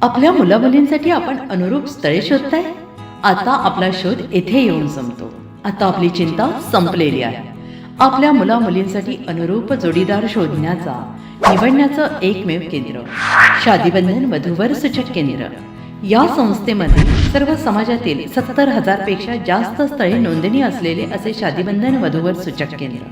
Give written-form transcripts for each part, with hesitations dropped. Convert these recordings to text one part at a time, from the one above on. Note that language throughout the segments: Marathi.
आपल्या मुलामुलींसाठी आपण अनुरूप स्थळे शोधताय? आता आपला शोध येथे येऊन संपतो. आता आपली चिंता संपलेली आहे. आपल्या मुलामुलींसाठी अनुरूप जोडीदार शोधण्याचा निवडण्याचं एकमेव केंद्र शादीबंधन वधूवर सूचक केंद्र. या संस्थेमध्ये सर्व समाजातील 70,000 पेक्षा जास्त स्थळे नोंदणी असलेले असे शादीबंधन वधूवर सूचक केंद्र.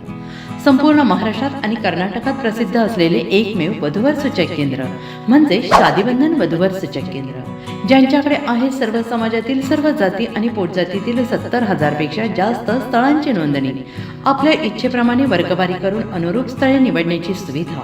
संपूर्ण महाराष्ट्रात आणि कर्नाटकात प्रसिद्ध असलेले एकमेव वधूवर सूचक केंद्र म्हणजे शादीबंधन वधूवर सूचक केंद्र, ज्यांच्याकडे आहे सर्व समाजातील सर्व जाती आणि पोटजातीतील 70,000 पेक्षा जास्त स्थळांची नोंदणी. आपल्या इच्छेप्रमाणे वर्गवारी करून अनुरूप स्थळे निवडण्याची सुविधा.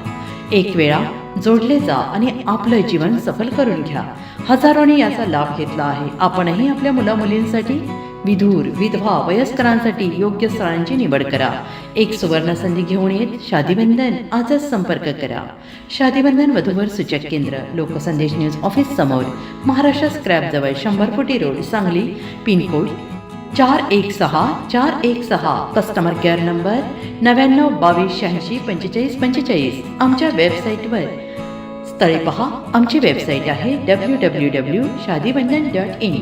एक वेळा जोडले जा आणि आपलं जीवन सफल करून घ्या. हजारोंनी याचा लाभ घेतला आहे. आपणही आपल्या मुलामुलींसाठी, विधूर, विधवा, वयस्करांसाठी योग्य स्थळांची निवड करा. एक सुवर्ण संधी घेऊन येत शादीबंधन. आजच संपर्क करा. शादीबंधन वधूवर सूचक केंद्र, लोकसंदेश न्यूज ऑफिस समोर, महाराष्ट्र स्क्रॅप जवळ, 100 फुटी road, Sangli. Pincode 416 customer care number 9922864545. आमच्या वेबसाईटवर स्थळे पहा. आमची वेबसाईट आहे www.shadibandhan.in.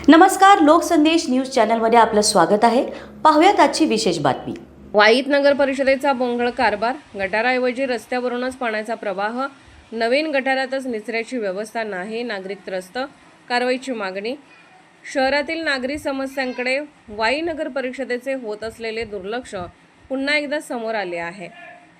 नमस्कार, लोकसंदेश न्यूज चॅनलमध्ये आपलं स्वागत आहे. पाहूयात आजची विशेष बातमी. वाईत नगर परिषदेचा बोंगळ कारभार. गटाराऐवजी रस्त्यावरूनच पाण्याचा प्रवाह. नवीन गटारातच निचऱ्याची व्यवस्था नाही. नागरिक त्रस्त. कारवाईची मागणी. शहरातील नागरी समस्यांकडे वाई नगर परिषदेचे होत असलेले दुर्लक्ष पुन्हा एकदा समोर आले आहे.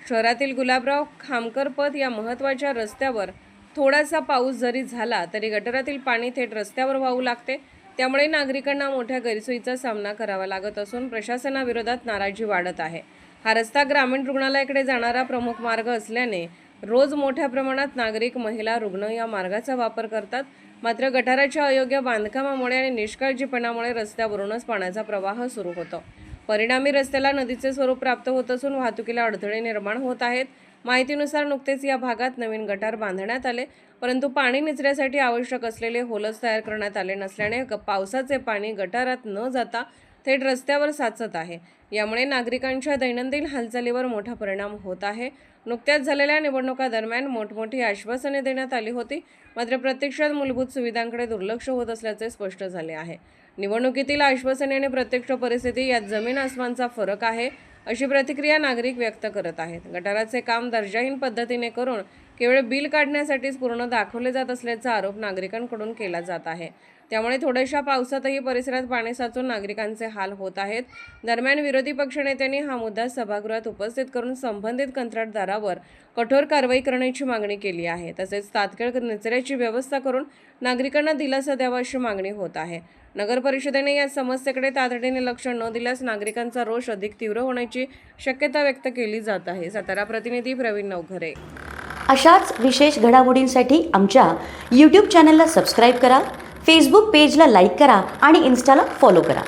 शहरातील गुलाबराव खामकर पथ या महत्त्वाच्या रस्त्यावर थोडासा पाऊस जरी झाला तरी गटारातील पाणी थेट रस्त्यावर वाहू लागते. त्यामुळे नागरिकांना मोठ्या गैरसोयीचा सामना करावा लागत असून प्रशासनाविरोधात नाराजी वाढत आहे. हा रस्ता ग्रामीण रुग्णालयाकडे जाणारा प्रमुख मार्ग असल्याने रोज मोठ्या प्रमाणात नागरिक, महिला, रुग्ण या मार्गाचा वापर करतात. मात्र गटाराच्या अयोग्य बांधकामामुळे आणि निष्काळजीपणामुळे रस्त्यावरूनच पाण्याचा प्रवाह सुरू होतो. परिणामी रस्त्याला नदीचे स्वरूप प्राप्त होत असून वाहतुकीला अडथळे निर्माण होत आहेत. माहितीनुसार नुकतेच या भागात नवीन गटार बांधण्यात आले, परंतु पाणी निचऱ्यासाठी आवश्यक असलेले होलच तयार करण्यात आले नसल्याने पावसाचे पाणी गटारात न जाता थेट रस्त्यावर साचत आहे. यामुळे नागरिकांच्या दैनंदिन हालचालीवर मोठा परिणाम होत आहे. नुकत्याच झालेल्या निवडणुकादरम्यान मोठमोठी आश्वासने देण्यात आली होती, मात्र प्रत्यक्षात मूलभूत सुविधांकडे दुर्लक्ष होत असल्याचे स्पष्ट झाले आहे. निवडणुकीतील आश्वासने आणि प्रत्यक्ष परिस्थिती यात जमीन आसमानचा फरक आहे, अशी प्रतिक्रिया नागरिक व्यक्त करत आहेत. गटाराचे काम दर्जाहीन पद्धतीने करून केवळ बिल काढण्यासाठीच पूर्ण दाखवले जात असल्याचा आरोप नागरिकांकडून केला जात आहे. त्यामुळे थोड्याशा पावसातही परिसरात पाणी साचून नागरिकांचे हाल होत आहेत. दरम्यान विरोधी पक्षनेत्यांनी हा मुद्दा सभागृहात उपस्थित करून संबंधित कंत्राटदारावर कठोर कारवाई करण्याची मागणी केली आहे. तसेच तात्काळ निचऱ्याची व्यवस्था करून नागरिकांना दिलासा द्यावा अशी मागणी होत आहे. नगर परिषदेने या समस्येकडे तातडीने लक्ष न दिल्यास नागरिकांचा रोष अधिक तीव्र होण्याची शक्यता व्यक्त केली जात आहे. सातारा प्रतिनिधी प्रवीण नवघरे. अशाच विशेष घडामोडींसाठी आमच्या यूट्यूब चॅनलला सबस्क्राईब करा, फेसबुक पेजला लाईक करा आणि इन्स्टाला फॉलो करा.